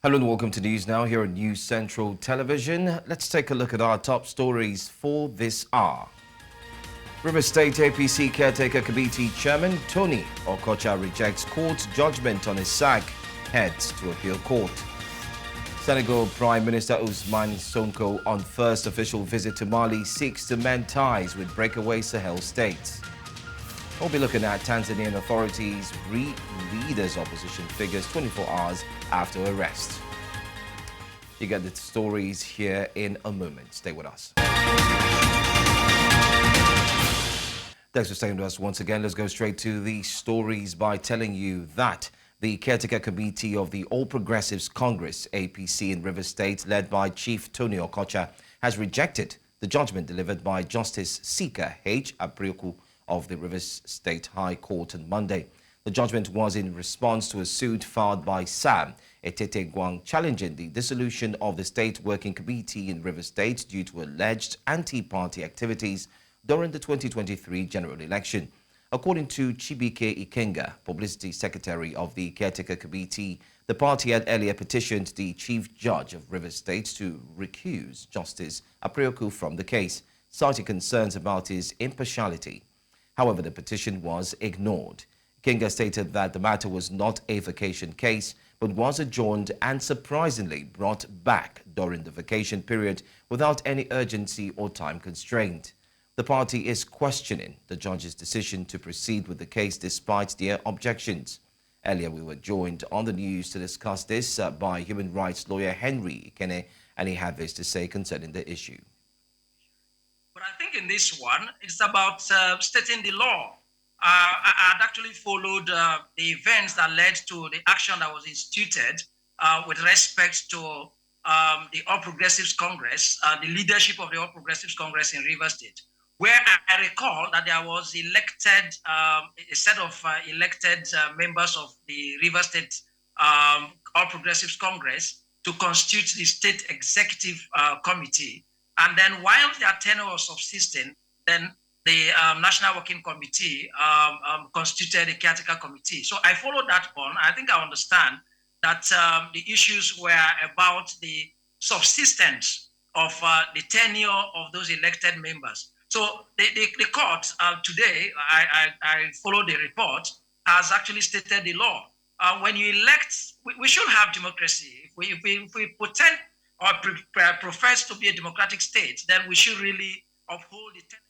Hello and welcome to News Now here on News Central Television. Let's take a look at our top stories for this hour. River State APC Caretaker Committee Chairman Tony Okocha rejects court judgment on his sack, heads to appeal court. Senegal Prime Minister Ousmane Sonko on first official visit to Mali seeks to mend ties with breakaway Sahel states. We'll be looking at Tanzanian authorities re-leaders opposition figures 24 hours after arrest. You get the stories here in a moment. Stay with us. Thanks for staying with us once again. Let's go straight to the stories by telling you that the Caretaker Committee of the All Progressives Congress, APC in River State, led by Chief Tony Okocha, has rejected the judgment delivered by Justice Sika H. Abrioku of the Rivers State High Court on Monday. The judgment was in response to a suit filed by Sam Etete Guang challenging the dissolution of the State Working Committee in River State due to alleged anti-party activities during the 2023 general election. According to Chibike Ikenga, Publicity Secretary of the Caretaker Committee, the party had earlier petitioned the Chief Judge of River State to recuse Justice Abrioku from the case, citing concerns about his impartiality. However, the petition was ignored. Kinga stated that the matter was not a vacation case, but was adjourned and surprisingly brought back during the vacation period without any urgency or time constraint. The party is questioning the judge's decision to proceed with the case despite their objections. Earlier, we were joined on the news to discuss this by human rights lawyer Henry Ikene, and he had this to say concerning the issue. But I think in this one, it's about stating the law. I had actually followed the events that led to the action that was instituted with respect to the All Progressives Congress, the leadership of the All Progressives Congress in Rivers State, where I recall that there was elected, a set of elected members of the Rivers State All Progressives Congress to constitute the State Executive Committee. And then while their tenure was subsisting, then the National Working Committee constituted a caretaker committee. So I followed that on. I think I understand that the issues were about the subsistence of the tenure of those elected members. So the court today, I followed the report, has actually stated the law. When you elect, we should have democracy. If we pretend or profess to be a democratic state, then we should really uphold the tenets.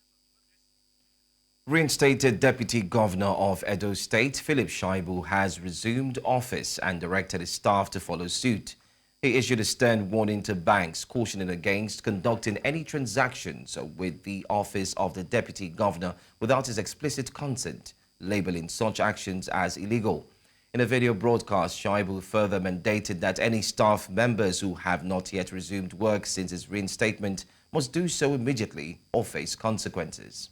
Reinstated Deputy Governor of Edo State, Philip Shaibu, has resumed office and directed his staff to follow suit. He issued a stern warning to banks, cautioning against conducting any transactions with the office of the Deputy Governor without his explicit consent, labeling such actions as illegal. In a video broadcast, Shaibu further mandated that any staff members who have not yet resumed work since his reinstatement must do so immediately or face consequences.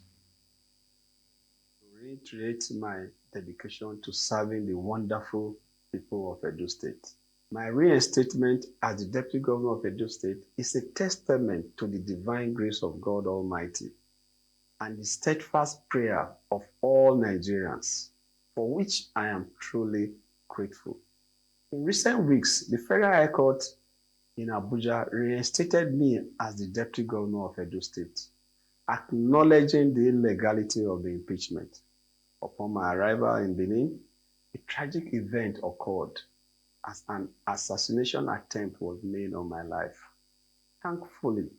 To reiterate my dedication to serving the wonderful people of Edo State. My reinstatement as the Deputy Governor of Edo State is a testament to the divine grace of God Almighty and the steadfast prayer of all Nigerians, for which I am truly grateful. In recent weeks, the Federal High Court in Abuja reinstated me as the Deputy Governor of Edo State, acknowledging the illegality of the impeachment. Upon my arrival in Benin, a tragic event occurred as an assassination attempt was made on my life. Thankfully,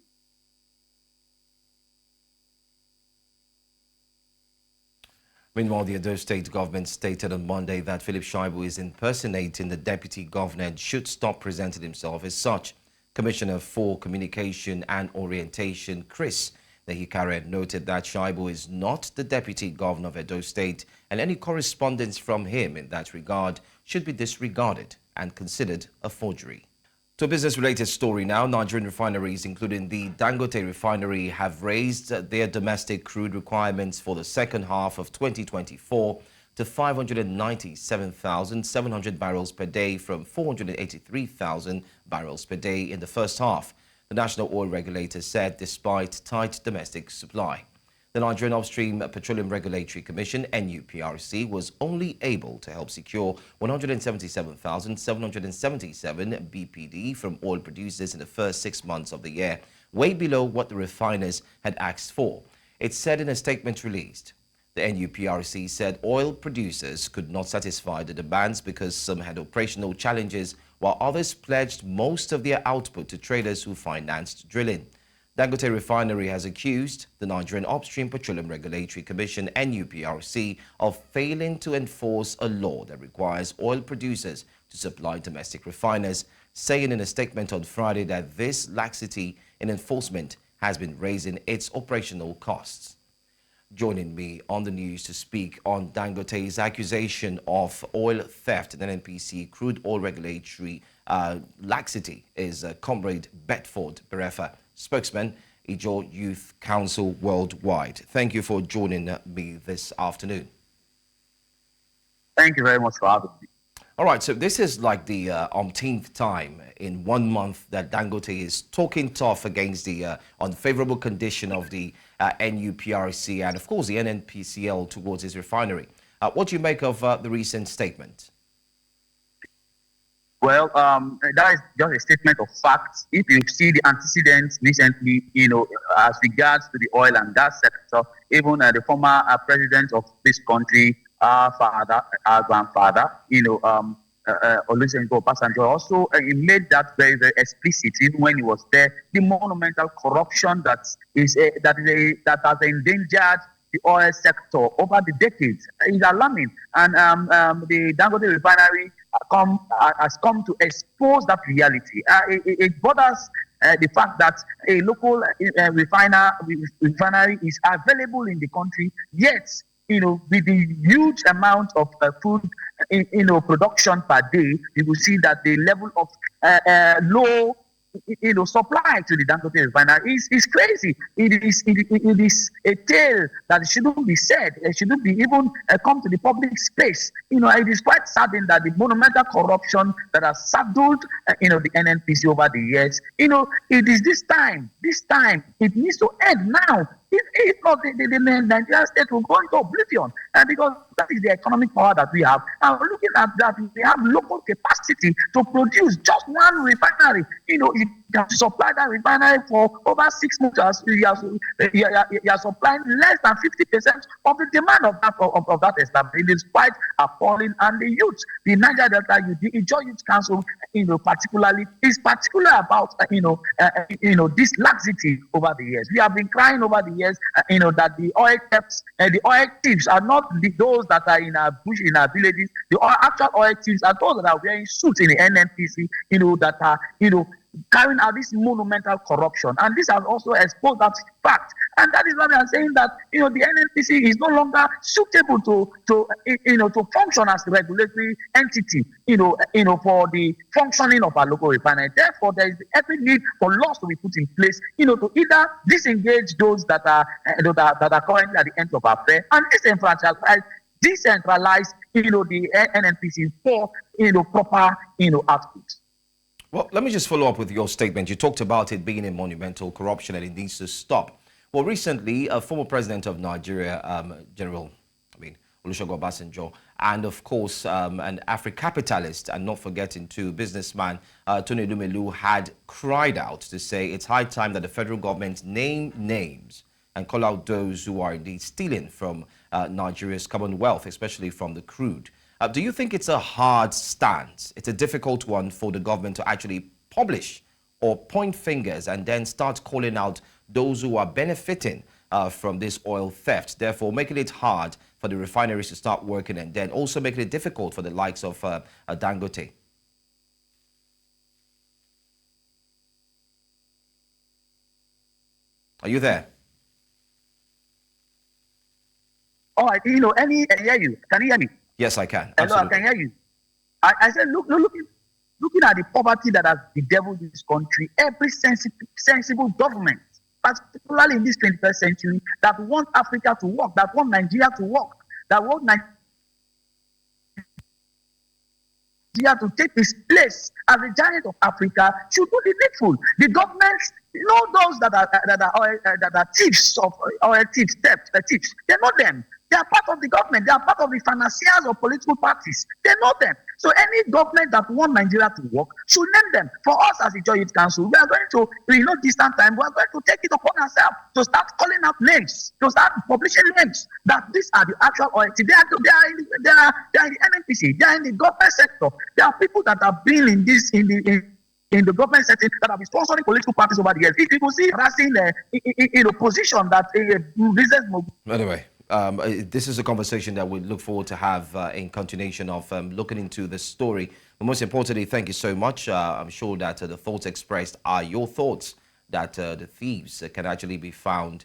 meanwhile, the Edo State government stated on Monday that Philip Shaibu is impersonating the deputy governor and should stop presenting himself as such. Commissioner for Communication and Orientation, Chris Nehikare, noted that Shaibu is not the deputy governor of Edo State, and any correspondence from him in that regard should be disregarded and considered a forgery. To a business-related story now, Nigerian refineries, including the Dangote refinery, have raised their domestic crude requirements for the second half of 2024 to 597,700 barrels per day from 483,000 barrels per day in the first half, the National Oil Regulator said, despite tight domestic supply. The Nigerian Upstream Petroleum Regulatory Commission, NUPRC, was only able to help secure 177,777 BPD from oil producers in the first 6 months of the year, way below what the refiners had asked for. It said in a statement released. The NUPRC said oil producers could not satisfy the demands because some had operational challenges, while others pledged most of their output to traders who financed drilling. Dangote Refinery has accused the Nigerian Upstream Petroleum Regulatory Commission, NUPRC, of failing to enforce a law that requires oil producers to supply domestic refiners, saying in a statement on Friday that this laxity in enforcement has been raising its operational costs. Joining me on the news to speak on Dangote's accusation of oil theft and NNPC crude oil regulatory laxity is Comrade Bedford Berefa, spokesman, Ijaw Youth Council Worldwide. Thank you for joining me this afternoon. Thank you very much for having me. All right, so this is like the umpteenth time in 1 month that Dangote is talking tough against the unfavorable condition of the NUPRC and, of course, the NNPCL towards his refinery. What do you make of the recent statement? Well, that is just a statement of facts. If you see the antecedents recently, as regards to the oil and gas sector, even the former president of this country, our father, our grandfather, Olusegun Obasanjo also he made that very, very explicit even when he was there. The monumental corruption that has endangered the oil sector over the decades is alarming, and the Dangote refinery has come to expose that reality. It bothers the fact that a local refinery is available in the country, yet with the huge amount of food production per day, you will see that the level of low supply to the Dangote refinery is crazy. It is a tale that shouldn't be said. It shouldn't be even come to the public space. It is quite saddening that the monumental corruption that has saddled the NNPC over the years. It is this time. It needs to end now. If not, the Nigerian state will go into oblivion, because that is the economic power that we have. And looking at that, we have local capacity to produce just one refinery. You can supply that refinery for over 6 months. You are supplying less than 50% of the demand of that establishment. It is quite appalling. And the youth, the Niger Delta Youth, the Ijaw Youth Council, particularly, is particular about this laxity over the years. We have been crying over the years, that the oil thieves are not those that are in our bush, in our villages. The actual oil thieves are those that are wearing suits in the NNPC, that are, carrying out this monumental corruption. And this has also exposed that fact. And that is why we are saying that, the NNPC is no longer suitable to function as a regulatory entity, for the functioning of our local refinery. Therefore, there is every need for laws to be put in place, to either disengage those that are currently at the end of our fair and decentralize, the NNPC for, proper, outputs. Well, let me just follow up with your statement. You talked about it being a monumental corruption and it needs to stop. Well, recently, a former president of Nigeria, Olusegun Obasanjo, and of course, an Afri-capitalist, and not forgetting too, businessman Tundu Lissu, had cried out to say it's high time that the federal government name names and call out those who are indeed stealing from Nigeria's commonwealth, especially from the crude. Do you think it's a hard stance? It's a difficult one for the government to actually publish or point fingers and then start calling out those who are benefiting from this oil theft, therefore making it hard for the refineries to start working and then also making it difficult for the likes of Dangote? Are you there? All right, I hear you. Can you hear me? Yes, I can. Hello, I can hear you. I said, looking at the poverty that has bedeviled this country, every sensible government, particularly in this 21st century, that want Africa to work, that want Nigeria to work, that want Nigeria Nigeria to take its place as a giant of Africa should do the needful. The governments, those that are thieves of oil thieves, thieves. They know them. They are part of the government. They are part of the financiers of political parties. They know them. So any government that wants Nigeria to work should name them. For us as the Joint Youth Council, we are going to, distant time, we are going to take it upon ourselves to start calling out names, to start publishing names that these are the actual oil thieves. They are in the NNPC. They are in the government sector. There are people that have been in the government setting that have been sponsoring political parties over the years. If you see harassing in a position that a business mogul. Anyway, this is a conversation that we look forward to have in continuation of looking into the story. But most importantly, thank you so much. I'm sure that the thoughts expressed are your thoughts, that the thieves can actually be found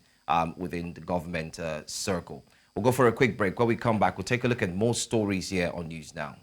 within the government circle. We'll go for a quick break. When we come back, we'll take a look at more stories here on News Now.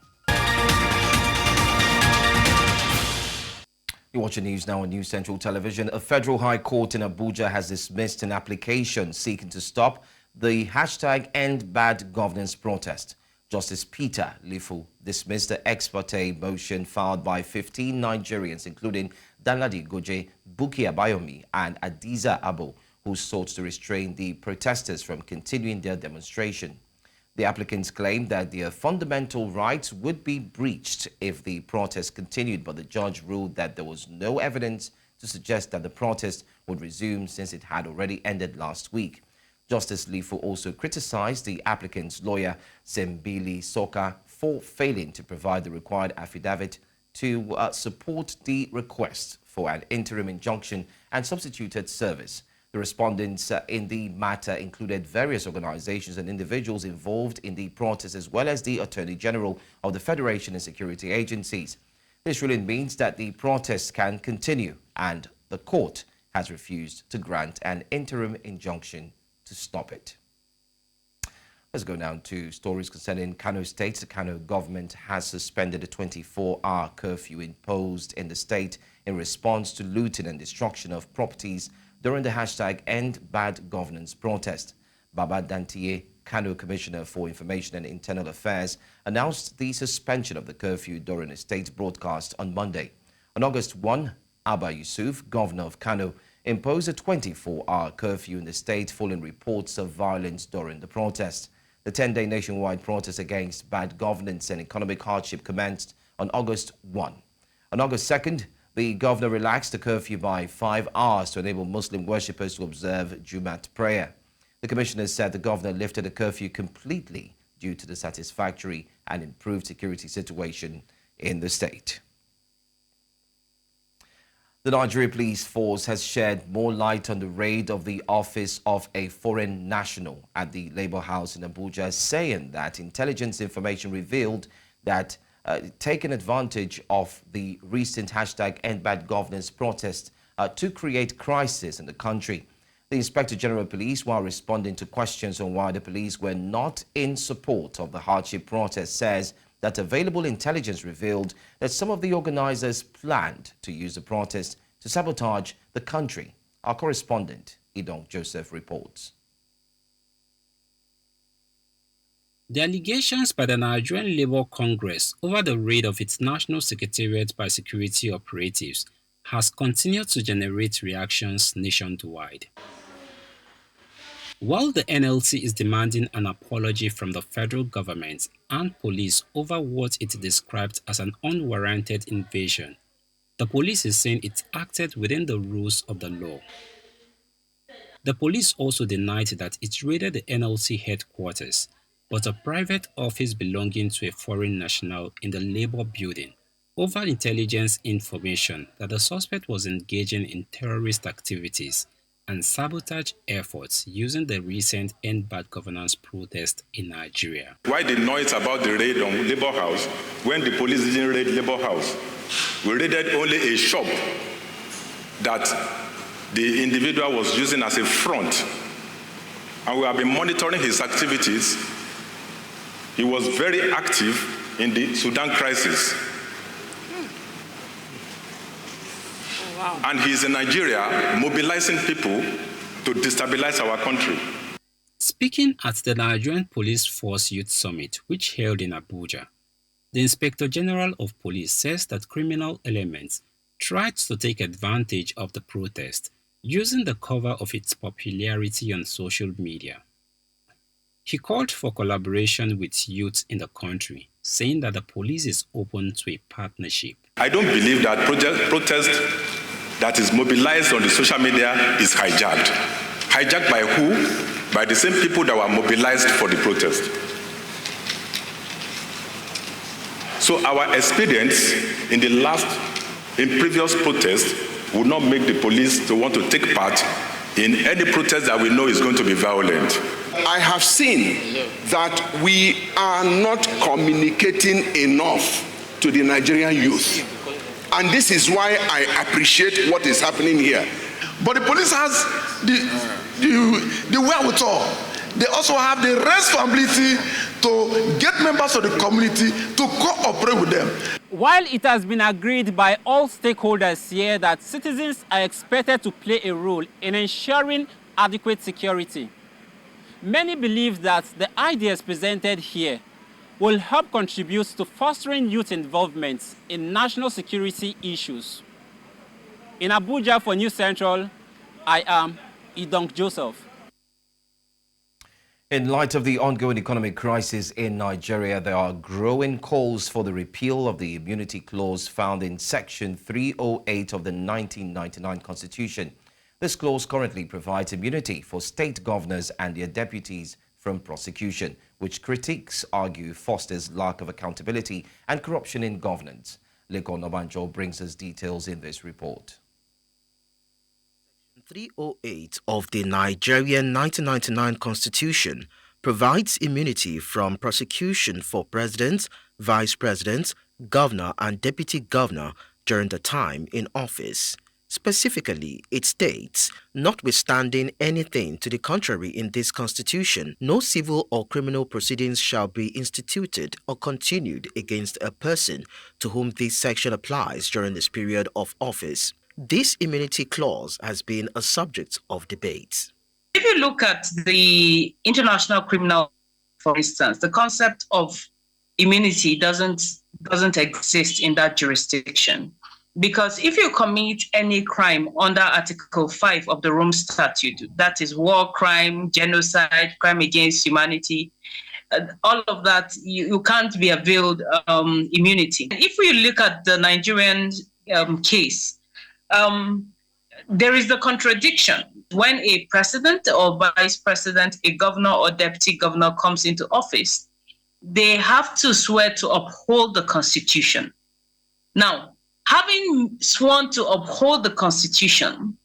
You're watching News Now on News Central Television. A federal high court in Abuja has dismissed an application seeking to stop the hashtag End Bad Governance protest. Justice Peter Lissu dismissed the ex parte motion filed by 15 Nigerians, including Danladi Goje, Buki Abayomi, and Adiza Abo, who sought to restrain the protesters from continuing their demonstration. The applicants claimed that their fundamental rights would be breached if the protest continued, but the judge ruled that there was no evidence to suggest that the protest would resume since it had already ended last week. Justice Lissu also criticized the applicant's lawyer, Sembili Soka, for failing to provide the required affidavit to support the request for an interim injunction and substituted service. The respondents in the matter included various organizations and individuals involved in the protest, as well as the Attorney General of the Federation and security agencies. This ruling means that the protests can continue, and the court has refused to grant an interim injunction to stop it. Let's go now to stories concerning Kano State. The Kano government has suspended a 24-hour curfew imposed in the state in response to looting and destruction of properties during the hashtag End Bad Governance protest. Baba Dantiye, Kano Commissioner for Information and Internal Affairs, announced the suspension of the curfew during a state broadcast on Monday. On August 1, Abba Yusuf, Governor of Kano, imposed a 24-hour curfew in the state following reports of violence during the protest. The 10-day nationwide protest against bad governance and economic hardship commenced on August 1. On August 2nd, the governor relaxed the curfew by 5 hours to enable Muslim worshippers to observe Jumat prayer. The commissioner said the governor lifted the curfew completely due to the satisfactory and improved security situation in the state. The Nigerian police force has shed more light on the raid of the office of a foreign national at the Labour House in Abuja, saying that intelligence information revealed that taking advantage of the recent hashtag End Bad Governance protest to create crisis in the country. The Inspector General of Police, while responding to questions on why the police were not in support of the hardship protest, says that available intelligence revealed that some of the organizers planned to use the protest to sabotage the country. Our correspondent, Idong Joseph, reports. The allegations by the Nigerian Labour Congress over the raid of its national secretariat by security operatives has continued to generate reactions nationwide. While the NLC is demanding an apology from the federal government and police over what it described as an unwarranted invasion, the police is saying it acted within the rules of the law. The police also denied that it raided the NLC headquarters, but a private office belonging to a foreign national in the Labour building, over intelligence information that the suspect was engaging in terrorist activities and sabotage efforts using the recent End Bad Governance protest in Nigeria. Why the noise about the raid on Labour House when the police didn't raid Labour House? We raided only a shop that the individual was using as a front, and we have been monitoring his activities. He was very active in the Sudan crisis. Wow. And he's in Nigeria mobilizing people to destabilize our country. Speaking at the Nigerian Police Force Youth Summit, which held in Abuja, The Inspector General of Police says that criminal elements tried to take advantage of the protest using the cover of its popularity on social media. He called for collaboration with youth in the country, saying that the police is open to a partnership. I don't believe that protest that is mobilized on the social media is hijacked. Hijacked by who? By the same people that were mobilized for the protest. So our experience in previous protests would not make the police to want to take part in any protest that we know is going to be violent. I have seen that we are not communicating enough to the Nigerian youth. And this is why I appreciate what is happening here. But the police has the wherewithal. They also have the responsibility to get members of the community to cooperate with them. While it has been agreed by all stakeholders here that citizens are expected to play a role in ensuring adequate security, many believe that the ideas presented here will help contribute to fostering youth involvement in national security issues. In Abuja for News Central, I am Idong Joseph. In light of the ongoing economic crisis in Nigeria, there are growing calls for the repeal of the immunity clause found in Section 308 of the 1999 Constitution. This clause currently provides immunity for state governors and their deputies from prosecution, which critics argue fosters lack of accountability and corruption in governance. Lekon Obanjo brings us details in this report. 308 of the Nigerian 1999 Constitution provides immunity from prosecution for president, vice president, governor and deputy governor during the time in office. Specifically, it states, notwithstanding anything to the contrary in this Constitution, no civil or criminal proceedings shall be instituted or continued against a person to whom this section applies during this period of office. This immunity clause has been a subject of debate. If you look at the international criminal, for instance, the concept of immunity doesn't exist in that jurisdiction. Because if you commit any crime under Article 5 of the Rome Statute, that is war crime, genocide, crime against humanity, all of that, you can't be availed immunity. If we look at the Nigerian case, there is the contradiction. When a president or vice president, a governor or deputy governor comes into office, they have to swear to uphold the Constitution. Now, having sworn to uphold the Constitution,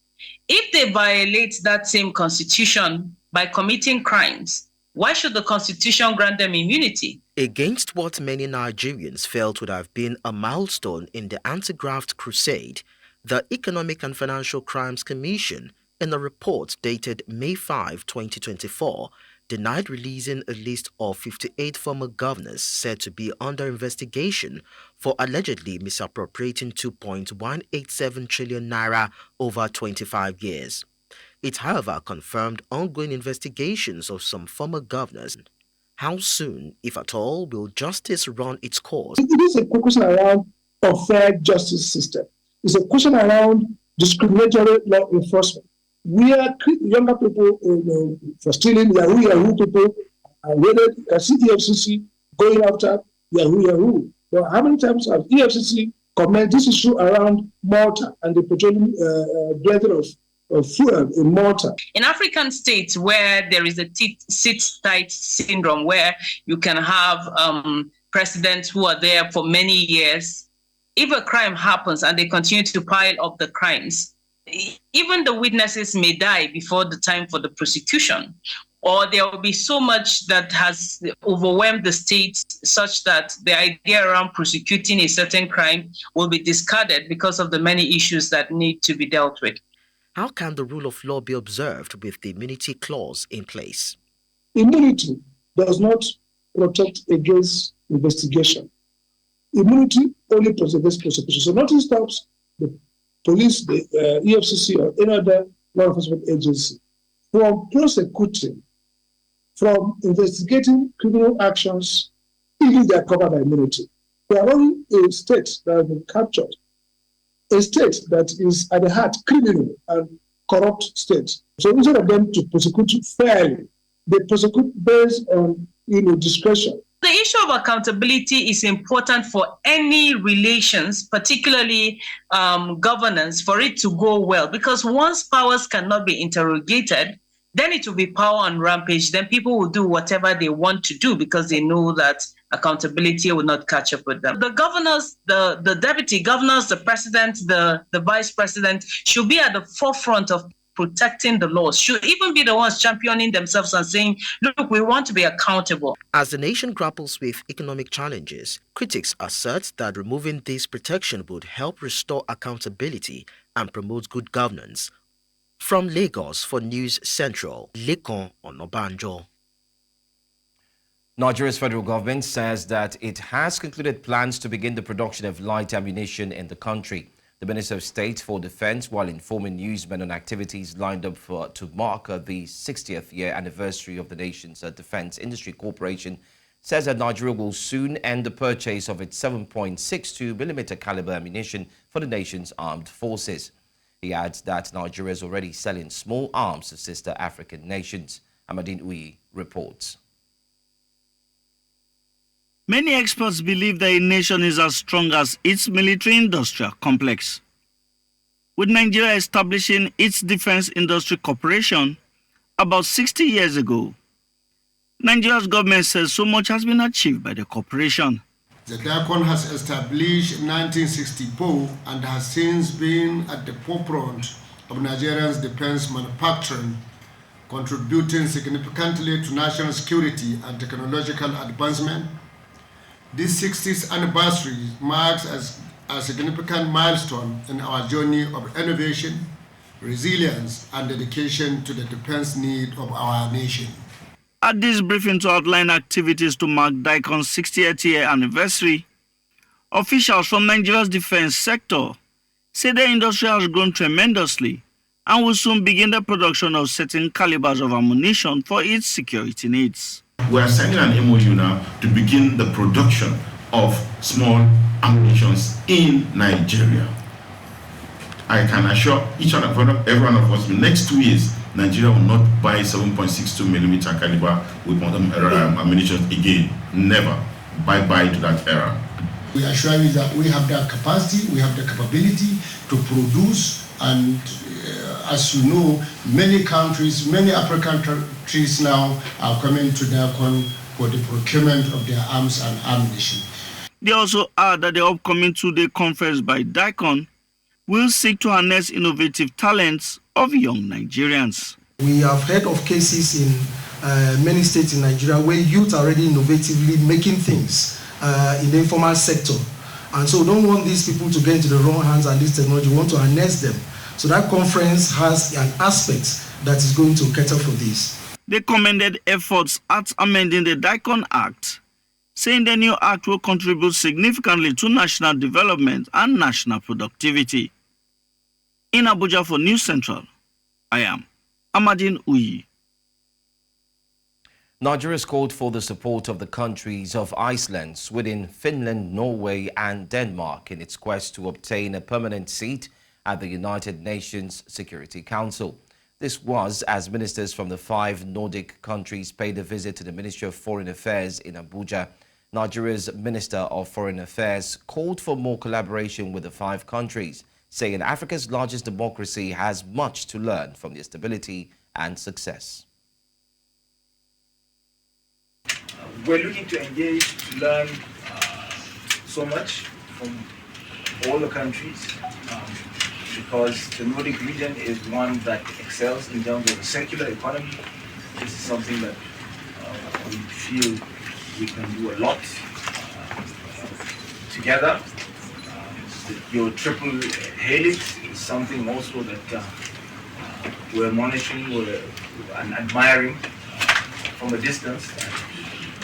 if they violate that same Constitution by committing crimes, why should the Constitution grant them immunity? Against what many Nigerians felt would have been a milestone in the anti-graft crusade, the Economic and Financial Crimes Commission, in a report dated May 5, 2024, denied releasing a list of 58 former governors said to be under investigation for allegedly misappropriating 2.187 trillion naira over 25 years. It, however, confirmed ongoing investigations of some former governors. How soon, if at all, will justice run its course? It is a question around a fair justice system. It's a question around discriminatory law enforcement. We are younger people for stealing Yahoo people, and whether you can see EFCC going after Yahoo. But how many times have EFCC commented this issue around Malta and the petroleum blending of fuel in Malta? In African states where there is a sit-tight syndrome, where you can have presidents who are there for many years, if a crime happens and they continue to pile up the crimes, even the witnesses may die before the time for the prosecution, or there will be so much that has overwhelmed the state such that the idea around prosecuting a certain crime will be discarded because of the many issues that need to be dealt with. How can the rule of law be observed with the immunity clause in place? Immunity does not protect against investigation. Immunity only protects against prosecution. So nothing stops the police, the EFCC, or any other law enforcement agency from prosecuting, from investigating criminal actions, even if they are covered by immunity. We are running a state that has been captured, a state that is at the heart criminal and corrupt state. So instead of them to prosecute fairly, they prosecute based on discretion. The issue of accountability is important for any relations, particularly governance, for it to go well. Because once powers cannot be interrogated, then it will be power on rampage. Then people will do whatever they want to do because they know that accountability will not catch up with them. The governors, the deputy governors, the president, the vice president should be at the forefront of protecting the laws, should even be the ones championing themselves and saying, look, we want to be accountable. As the nation grapples with economic challenges, critics assert that removing this protection would help restore accountability and promote good governance. From Lagos for News Central, Lekon Onobanjo. Nigeria's federal government says that it has concluded plans to begin the production of light ammunition in the country. The Minister of State for Defense, while informing newsmen on activities lined up to mark the 60th year anniversary of the nation's Defense Industry Corporation, says that Nigeria will soon end the purchase of its 7.62mm caliber ammunition for the nation's armed forces. He adds that Nigeria is already selling small arms to sister African nations. Amadine Uyi reports. Many experts believe that a nation is as strong as its military-industrial complex. With Nigeria establishing its Defense Industry Corporation about 60 years ago, Nigeria's government says so much has been achieved by the corporation. The DICON has established in 1964 and has since been at the forefront of Nigeria's defense manufacturing, contributing significantly to national security and technological advancement. This 60th anniversary marks a significant milestone in our journey of innovation, resilience, and dedication to the defense need of our nation. At this briefing to outline activities to mark DICON's 60th year anniversary, officials from Nigeria's defense sector say the industry has grown tremendously and will soon begin the production of certain calibers of ammunition for its security needs. We are signing an MOU now to begin the production of small ammunitions in Nigeria. I can assure each and every one of us in the next 2 years, Nigeria will not buy 7.62mm caliber weapon ammunition again. Never. Bye-bye to that era. We assure you that we have the capacity, we have the capability to produce, and as you know, many countries, many African countries now are coming to DICON for the procurement of their arms and ammunition. They also add that the upcoming two-day conference by DICON will seek to harness innovative talents of young Nigerians. We have heard of cases in many states in Nigeria where youth are already innovatively making things in the informal sector. And so we don't want these people to get into the wrong hands and this technology. We want to harness them. So that conference has an aspect that is going to cater for this. They commended efforts at amending the DICON Act, saying the new act will contribute significantly to national development and national productivity. In Abuja for News Central, I am Amadine Uyi. Nigeria has called for the support of the countries of Iceland, Sweden, Finland, Norway and Denmark in its quest to obtain a permanent seat at the United Nations Security Council. This was as ministers from the 5 Nordic countries paid a visit to the Ministry of Foreign Affairs in Abuja. Nigeria's Minister of Foreign Affairs called for more collaboration with the 5 countries, saying Africa's largest democracy has much to learn from their stability and success. We're looking to engage, to learn so much from all the countries because the Nordic region is one that excels in terms of the circular economy. This is something that we feel we can do a lot together. Your triple helix is something also that we're monitoring and admiring from a distance.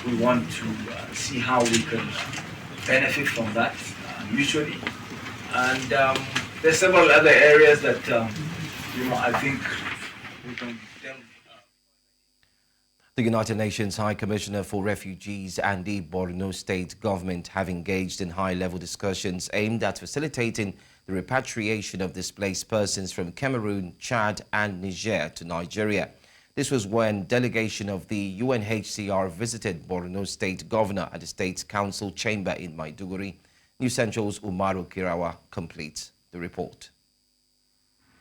We want to see how we can benefit from that mutually. And there's several other areas that I think we can delve. The United Nations High Commissioner for Refugees and the Borno State government have engaged in high-level discussions aimed at facilitating the repatriation of displaced persons from Cameroon, Chad and Niger to Nigeria. This was when delegation of the UNHCR visited Borno State Governor at the State Council chamber in Maiduguri. News Central's Umaru Kirawa completes the report.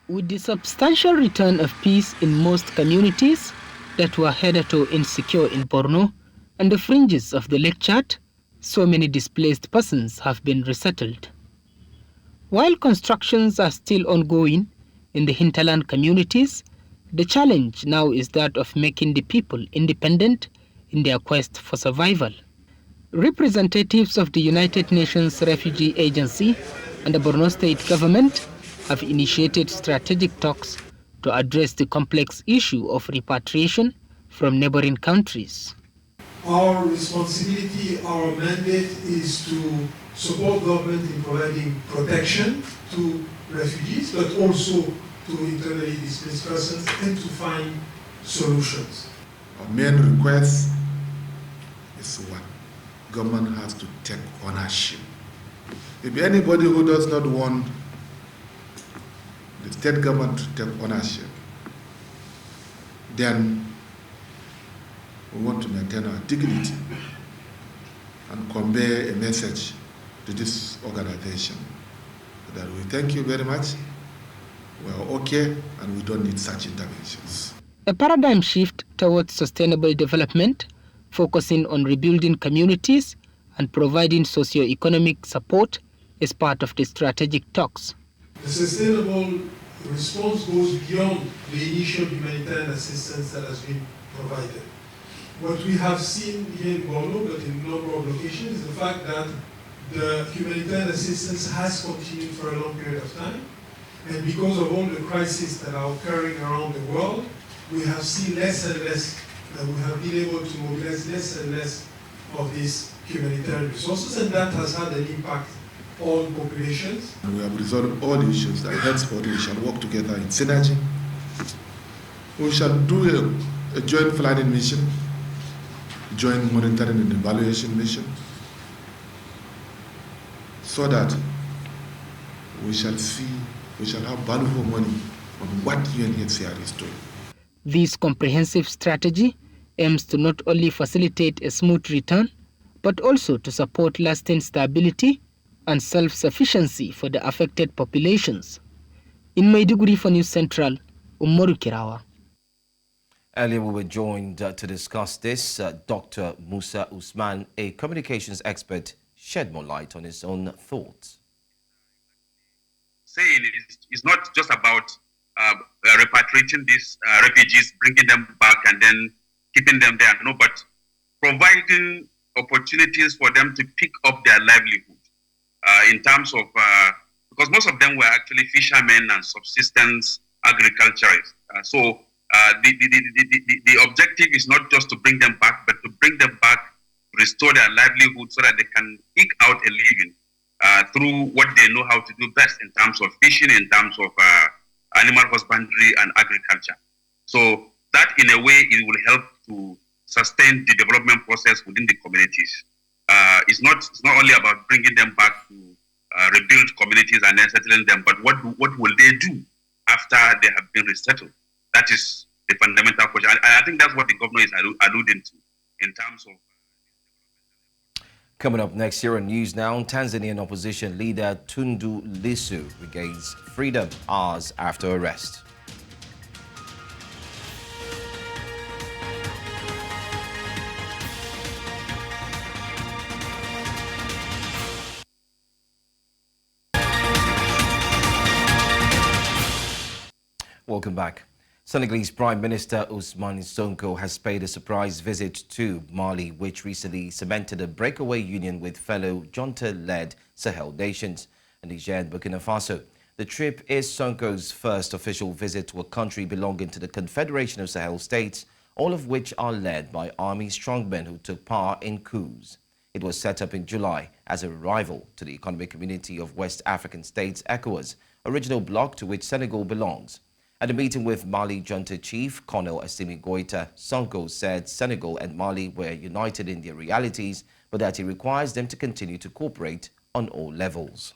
With the substantial return of peace in most communities that were hitherto insecure in Borno and the fringes of the Lake Chad, so many displaced persons have been resettled. While constructions are still ongoing in the hinterland communities, the challenge now is that of making the people independent in their quest for survival. Representatives of the United Nations Refugee Agency and the Borno State government have initiated strategic talks to address the complex issue of repatriation from neighboring countries. Our responsibility, our mandate is to support government in providing protection to refugees, but also to internally displaced persons and to find solutions. Our main request is one: government has to take ownership. If anybody who does not want the state government to take ownership, then we want to maintain our dignity and convey a message to this organization that we thank you very much, we are okay, and we don't need such interventions. A paradigm shift towards sustainable development, focusing on rebuilding communities and providing socio-economic support is part of the strategic talks. The sustainable response goes beyond the initial humanitarian assistance that has been provided. What we have seen here in Borno, but in a number of locations, is the fact that the humanitarian assistance has continued for a long period of time. And because of all the crises that are occurring around the world, we have seen less and less, and we have been able to mobilize less and less of these humanitarian resources, and that has had an impact on populations. And we have resolved all issues that henceforth we shall work together in synergy. We shall do a joint planning mission, joint monitoring and evaluation mission, so that we shall have value for money on what UNHCR is doing. This comprehensive strategy aims to not only facilitate a smooth return, but also to support lasting stability and self-sufficiency for the affected populations. In Maiduguri for News Central, Umaru Kirawa. Earlier we were joined to discuss this. Dr. Musa Ousmane, a communications expert, shed more light on his own thoughts. Saying it's not just about repatriating these refugees, bringing them back and then keeping them there, no, but providing opportunities for them to pick up their livelihood in terms of, because most of them were actually fishermen and subsistence agriculturists. So the objective is not just to bring them back, but to bring them back, restore their livelihood so that they can eke out a living through what they know how to do best in terms of fishing, in terms of animal husbandry and agriculture. So that in a way, it will help to sustain the development process within the communities. It's not only about bringing them back to rebuild communities and then settling them, but what will they do after they have been resettled? That is the fundamental question. And I think that's what the governor is alluding to in terms of. Coming up next here on News Now, Tanzanian opposition leader Tundu Lissu regains freedom hours after arrest. Welcome back. Senegalese Prime Minister Ousmane Sonko has paid a surprise visit to Mali, which recently cemented a breakaway union with fellow junta-led Sahel nations, Niger and Burkina Faso. The trip is Sonko's first official visit to a country belonging to the Confederation of Sahel States, all of which are led by army strongmen who took part in coups. It was set up in July as a rival to the Economic Community of West African States, ECOWAS, original bloc to which Senegal belongs. At a meeting with Mali Junta Chief Colonel Assimi Goita, Sonko said Senegal and Mali were united in their realities, but that he requires them to continue to cooperate on all levels.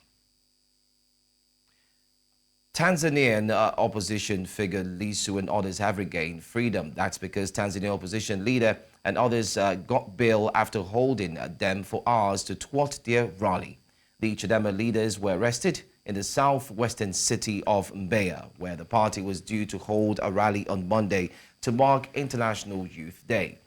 Tanzanian opposition figure Lissu and others have regained freedom. That's because Tanzanian opposition leader and others got bail after holding them for hours to thwart their rally. The Chadema leaders were arrested in the southwestern city of Mbeya, where the party was due to hold a rally on Monday to mark International Youth Day.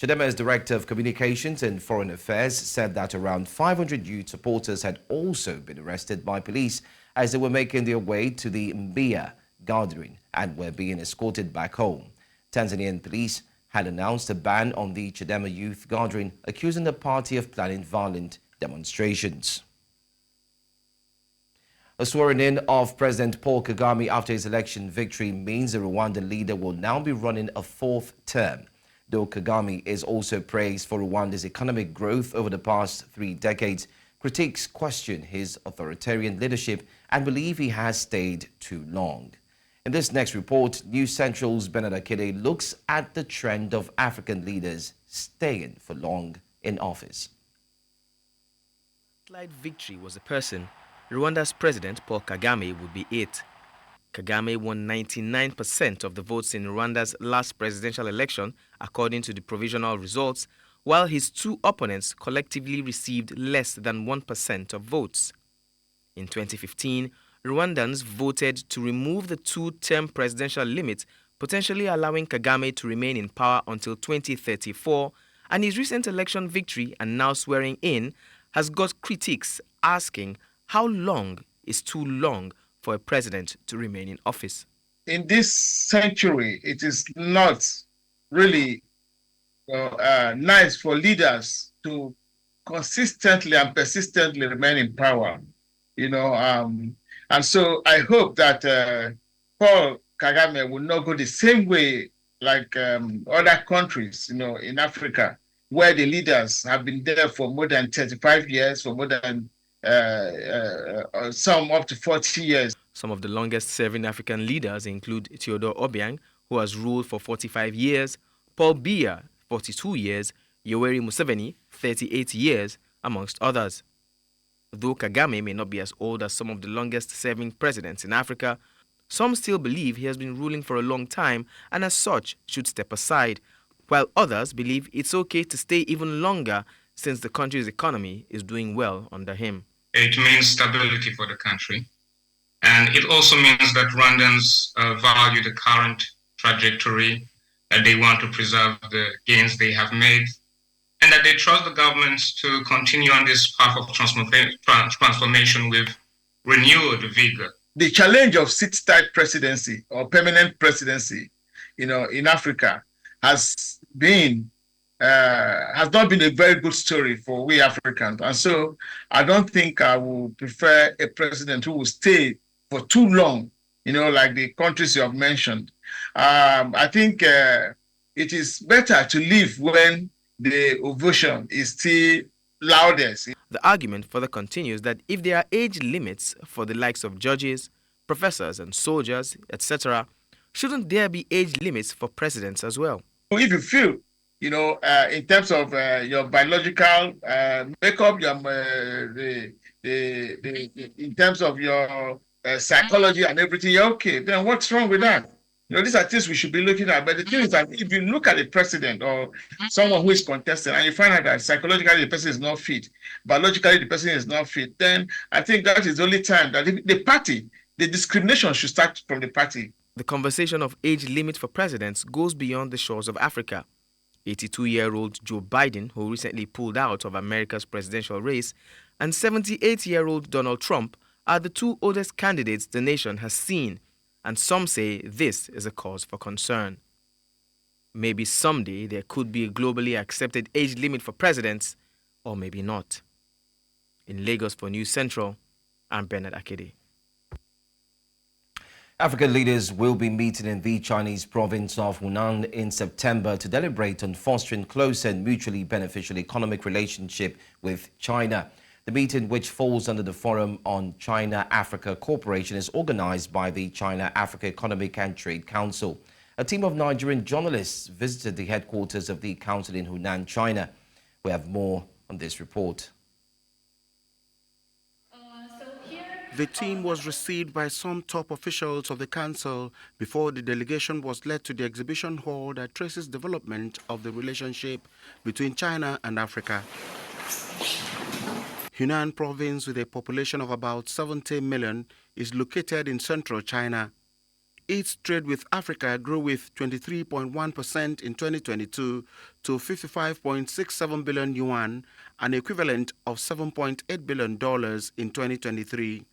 Chadema's Director of Communications and Foreign Affairs said that around 500 youth supporters had also been arrested by police as they were making their way to the Mbeya gathering and were being escorted back home. Tanzanian police had announced a ban on the Chadema youth gathering, accusing the party of planning violent demonstrations. A swearing-in of President Paul Kagame after his election victory means the Rwandan leader will now be running a fourth term. Though Kagame is also praised for Rwanda's economic growth over the past 3 decades, critics question his authoritarian leadership and believe he has stayed too long. In this next report, News Central's Bernard Akede looks at the trend of African leaders staying for long in office. Slight victory was a person. Rwanda's President Paul Kagame would be it. Kagame won 99% of the votes in Rwanda's last presidential election, according to the provisional results, while his 2 opponents collectively received less than 1% of votes. In 2015, Rwandans voted to remove the 2-term presidential limit, potentially allowing Kagame to remain in power until 2034, and his recent election victory and now swearing in has got critics asking how long is too long for a president to remain in office. In this century, it is not really nice for leaders to consistently and persistently remain in power, and so I hope that Paul Kagame will not go the same way like other countries, in Africa, where the leaders have been there for more than 35 years, for more than some up to 40 years. Some of the longest-serving African leaders include Theodore Obiang, who has ruled for 45 years, Paul Biya, 42 years, Yoweri Museveni, 38 years, amongst others. Though Kagame may not be as old as some of the longest-serving presidents in Africa, some still believe he has been ruling for a long time and as such should step aside, while others believe it's okay to stay even longer since the country's economy is doing well under him. It means stability for the country. And it also means that Rwandans value the current trajectory, that they want to preserve the gains they have made, and that they trust the government to continue on this path of transformation with renewed vigor. The challenge of sit-tight presidency or permanent presidency, in Africa has not been a very good story for we Africans. And so I don't think I will prefer a president who will stay for too long, like the countries you have mentioned. I think it is better to leave when the ovation is still loudest. The argument further continues that if there are age limits for the likes of judges, professors and soldiers, etc., shouldn't there be age limits for presidents as well? If you feel, in terms of your biological makeup, in terms of your psychology and everything, you're okay, then what's wrong with that? These are things we should be looking at. But the thing is that if you look at a president or someone who is contesting and you find out that psychologically the person is not fit, biologically the person is not fit, then I think that is the only time that the discrimination should start from the party. The conversation of age limit for presidents goes beyond the shores of Africa. 82-year-old Joe Biden, who recently pulled out of America's presidential race, and 78-year-old Donald Trump are the 2 oldest candidates the nation has seen, and some say this is a cause for concern. Maybe someday there could be a globally accepted age limit for presidents, or maybe not. In Lagos for News Central, I'm Bernard Akede. African leaders will be meeting in the Chinese province of Hunan in September to deliberate on fostering close and mutually beneficial economic relationship with China. The meeting, which falls under the Forum on China-Africa Cooperation, is organized by the China-Africa Economic and Trade Council. A team of Nigerian journalists visited the headquarters of the council in Hunan, China. We have more on this report. The team was received by some top officials of the council before the delegation was led to the exhibition hall that traces development of the relationship between China and Africa. Hunan province, with a population of about 70 million, is located in central China. Its trade with Africa grew with 23.1% in 2022 to 55.67 billion yuan, an equivalent of $7.8 billion in 2023.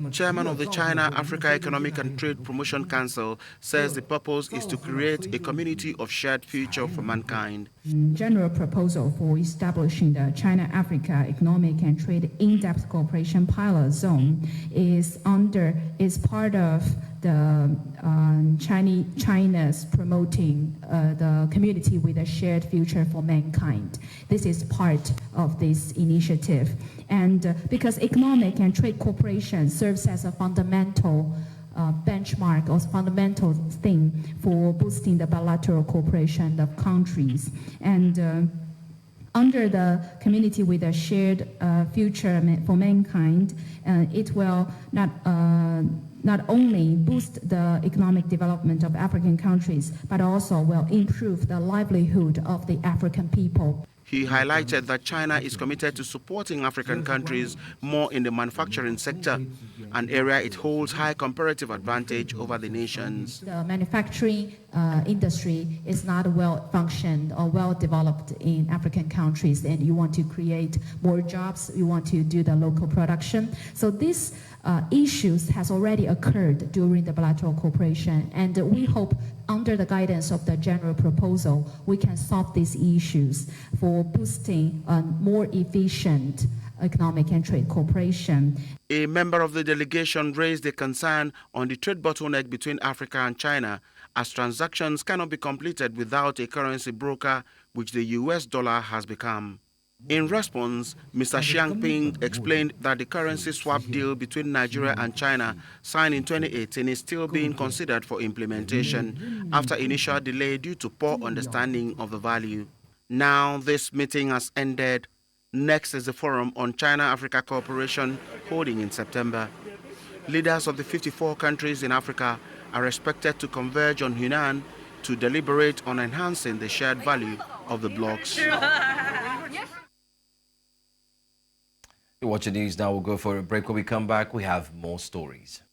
Chairman of the China-Africa Economic and Trade Promotion Council says the purpose is to create a community of shared future for mankind. General proposal for establishing the China-Africa Economic and Trade In-Depth Cooperation Pilot Zone is part of the China's promoting the community with a shared future for mankind. This is part of this initiative. And because economic and trade cooperation serves as a fundamental benchmark or fundamental thing for boosting the bilateral cooperation of countries. And under the community with a shared future for mankind, it will not only boost the economic development of African countries, but also will improve the livelihood of the African people. He highlighted that China is committed to supporting African countries more in the manufacturing sector, an area it holds high comparative advantage over the nations. The manufacturing industry is not well functioned or well developed in African countries, and you want to create more jobs, you want to do the local production. So these issues has already occurred during the bilateral cooperation, and we hope under the guidance of the general proposal, we can solve these issues for boosting more efficient economic and trade cooperation. A member of the delegation raised a concern on the trade bottleneck between Africa and China, as transactions cannot be completed without a currency broker, which the US dollar has become. In response, Mr. Xiangping explained that the currency swap deal between Nigeria and China, signed in 2018, is still being considered for implementation after initial delay due to poor understanding of the value. Now this meeting has ended. Next is the Forum on China-Africa Cooperation, holding in September. Leaders of the 54 countries in Africa are expected to converge on Hunan to deliberate on enhancing the shared value of the blocs. You're watching news now. We'll go for a break. When we come back, we have more stories.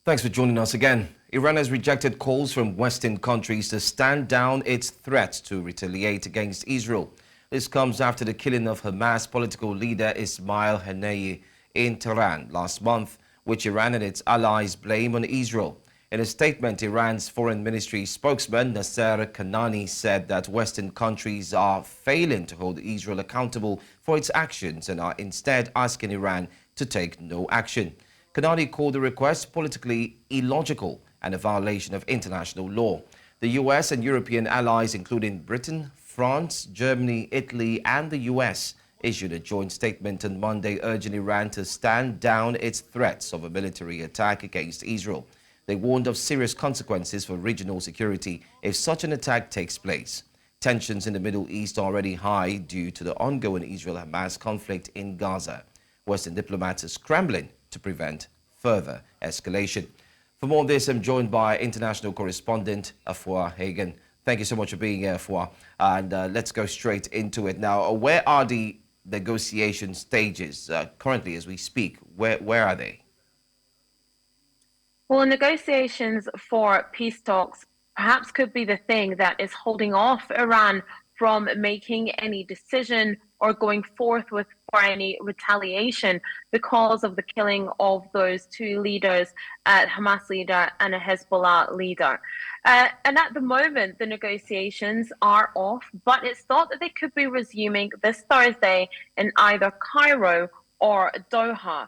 Thanks for joining us again. Iran has rejected calls from Western countries to stand down its threats to retaliate against Israel. This comes after the killing of Hamas political leader Ismail Haniyeh in Tehran last month, which Iran and its allies blame on Israel. In a statement, Iran's foreign ministry spokesman Nasser Kanani said that Western countries are failing to hold Israel accountable for its actions and are instead asking Iran to take no action. Kanani called the request politically illogical and a violation of international law. The US and European allies, including Britain, France, Germany, Italy, and the US, issued a joint statement on Monday urging Iran to stand down its threats of a military attack against Israel. They warned of serious consequences for regional security if such an attack takes place. Tensions in the Middle East are already high due to the ongoing Israel-Hamas conflict in Gaza. Western diplomats are scrambling to prevent further escalation. For more on this, I'm joined by international correspondent Afua Hagen. Thank you so much for being here, Afua. And let's go straight into it now. Where are the negotiation stages currently as we speak? Where are they? Well, negotiations for peace talks perhaps could be the thing that is holding off Iran from making any decision or going forth for any retaliation because of the killing of those two leaders, a Hamas leader and a Hezbollah leader. And at the moment, the negotiations are off, but it's thought that they could be resuming this Thursday in either Cairo or Doha,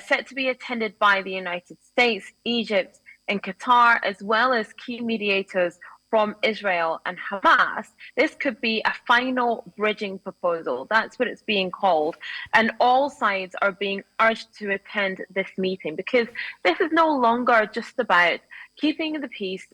set to be attended by the United States, Egypt, and Qatar, as well as key mediators from Israel and Hamas, this could be a final bridging proposal. That's what it's being called. And all sides are being urged to attend this meeting, because this is no longer just about keeping the peace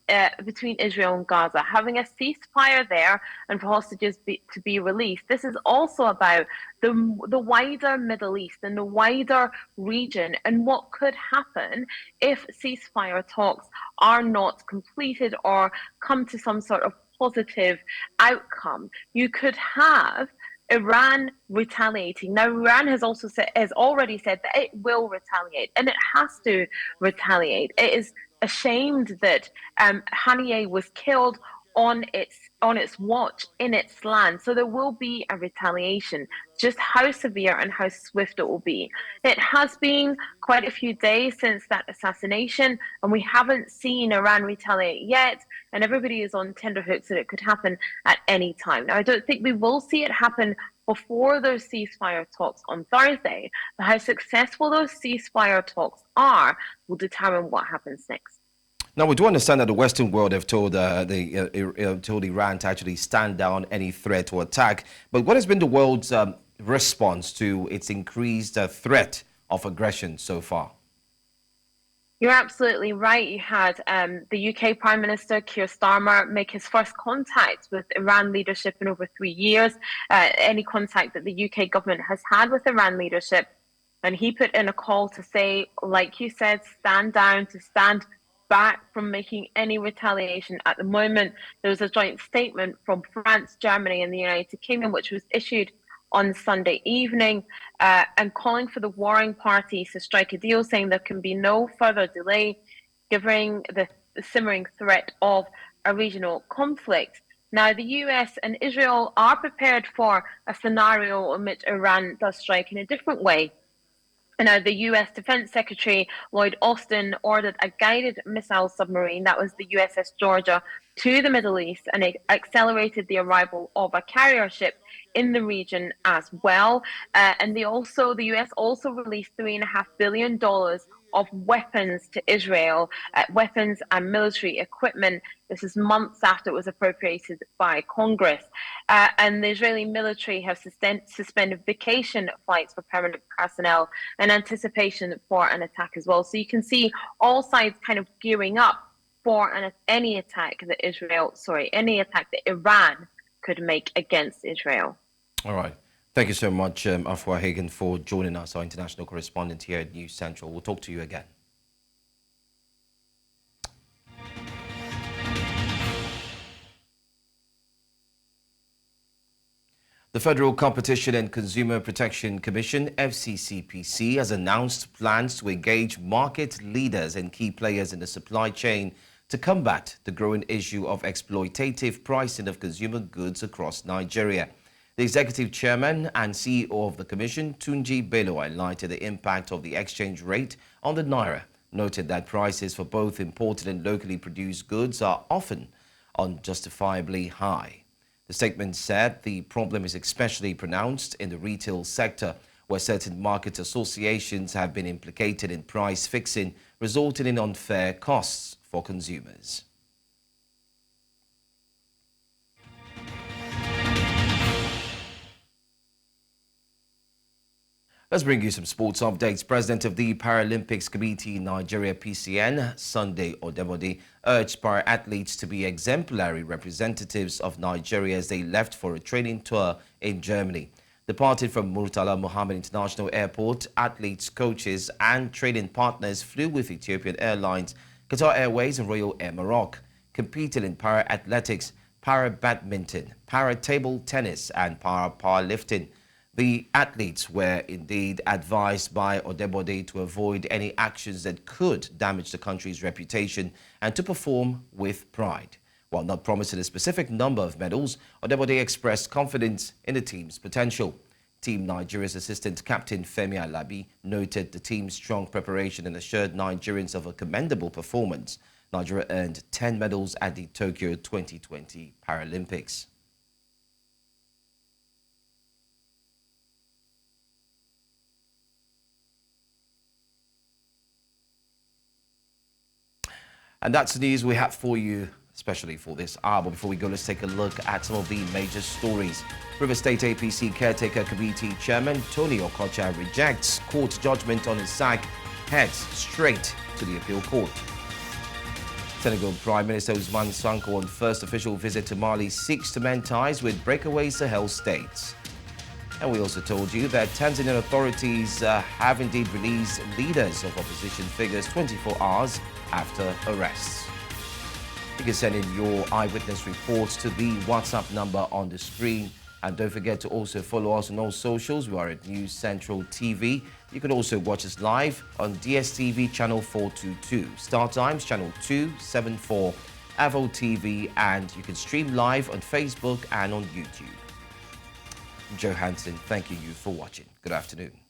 between Israel and Gaza, having a ceasefire there and for hostages to be released. This is also about the wider Middle East and the wider region, and what could happen if ceasefire talks are not completed or come to some sort of positive outcome. You could have Iran retaliating. Now, Iran has already said that it will retaliate, and it has to retaliate. It is ashamed that Haniyeh was killed on its watch in its land. So there will be a retaliation. Just how severe and how swift it will be. It has been quite a few days since that assassination, and we haven't seen Iran retaliate yet. And everybody is on tenterhooks that it could happen at any time. Now, I don't think we will see it happen before those ceasefire talks on Thursday, but how successful those ceasefire talks are will determine what happens next. Now, we do understand that the Western world have told told Iran to actually stand down any threat or attack. But what has been the world's response to its increased threat of aggression so far? You're absolutely right. You had the UK Prime Minister Keir Starmer make his first contact with Iran leadership in over 3 years, any contact that the UK government has had with Iran leadership. And he put in a call to say, like you said, stand down, to stand back from making any retaliation. At the moment, there was a joint statement from France, Germany, and the United Kingdom, which was issued on Sunday evening, and calling for the warring parties to strike a deal, saying there can be no further delay, given the simmering threat of a regional conflict. Now, the US and Israel are prepared for a scenario in which Iran does strike in a different way. Now, the US Defense Secretary Lloyd Austin ordered a guided missile submarine, that was the USS Georgia, to the Middle East, and it accelerated the arrival of a carrier ship in the region as well. And the US also released $3.5 billion of weapons to Israel, weapons and military equipment. This is months after it was appropriated by Congress. And the Israeli military have suspended vacation flights for permanent personnel in anticipation for an attack as well. So you can see all sides kind of gearing up for any attack that Iran could make against Israel. All right. Thank you so much, Afua Hagen, for joining us, our international correspondent here at News Central. We'll talk to you again. The Federal Competition and Consumer Protection Commission, FCCPC, has announced plans to engage market leaders and key players in the supply chain to combat the growing issue of exploitative pricing of consumer goods across Nigeria. The executive chairman and CEO of the commission, Tunji Bello, highlighted the impact of the exchange rate on the naira, noted that prices for both imported and locally produced goods are often unjustifiably high. The statement said the problem is especially pronounced in the retail sector, where certain market associations have been implicated in price fixing, resulting in unfair costs for consumers. Let's bring you some sports updates. President of the Paralympics Committee in Nigeria, PCN, Sunday Odebode, urged para-athletes to be exemplary representatives of Nigeria as they left for a training tour in Germany. Departing from Murtala Mohammed International Airport, athletes, coaches and training partners flew with Ethiopian Airlines, Qatar Airways and Royal Air Maroc, competed in para-athletics, para-badminton, para-table tennis and para-powerlifting. The athletes were indeed advised by Odebode to avoid any actions that could damage the country's reputation and to perform with pride. While not promising a specific number of medals, Odebode expressed confidence in the team's potential. Team Nigeria's assistant captain Femi Alabi noted the team's strong preparation and assured Nigerians of a commendable performance. Nigeria earned 10 medals at the Tokyo 2020 Paralympics. And that's the news we have for you especially for this hour. But before we go, let's take a look at some of the major stories. River State APC Caretaker Committee Chairman Tony Okocha rejects court judgment on his sack, heads straight to the appeal court. Senegal Prime Minister Ousmane Sonko on first official visit to Mali seeks to mend ties with breakaway Sahel states. And we also told you that Tanzanian authorities have indeed released leaders of opposition figures 24 hours after arrests. You can send in your eyewitness reports to the WhatsApp number on the screen. And don't forget to also follow us on all socials. We are at News Central TV. You can also watch us live on DSTV channel 422, Star Times channel 274, Avo TV, and you can stream live on Facebook and on YouTube. I'm Joe Hanson, thanking you for watching. Good afternoon.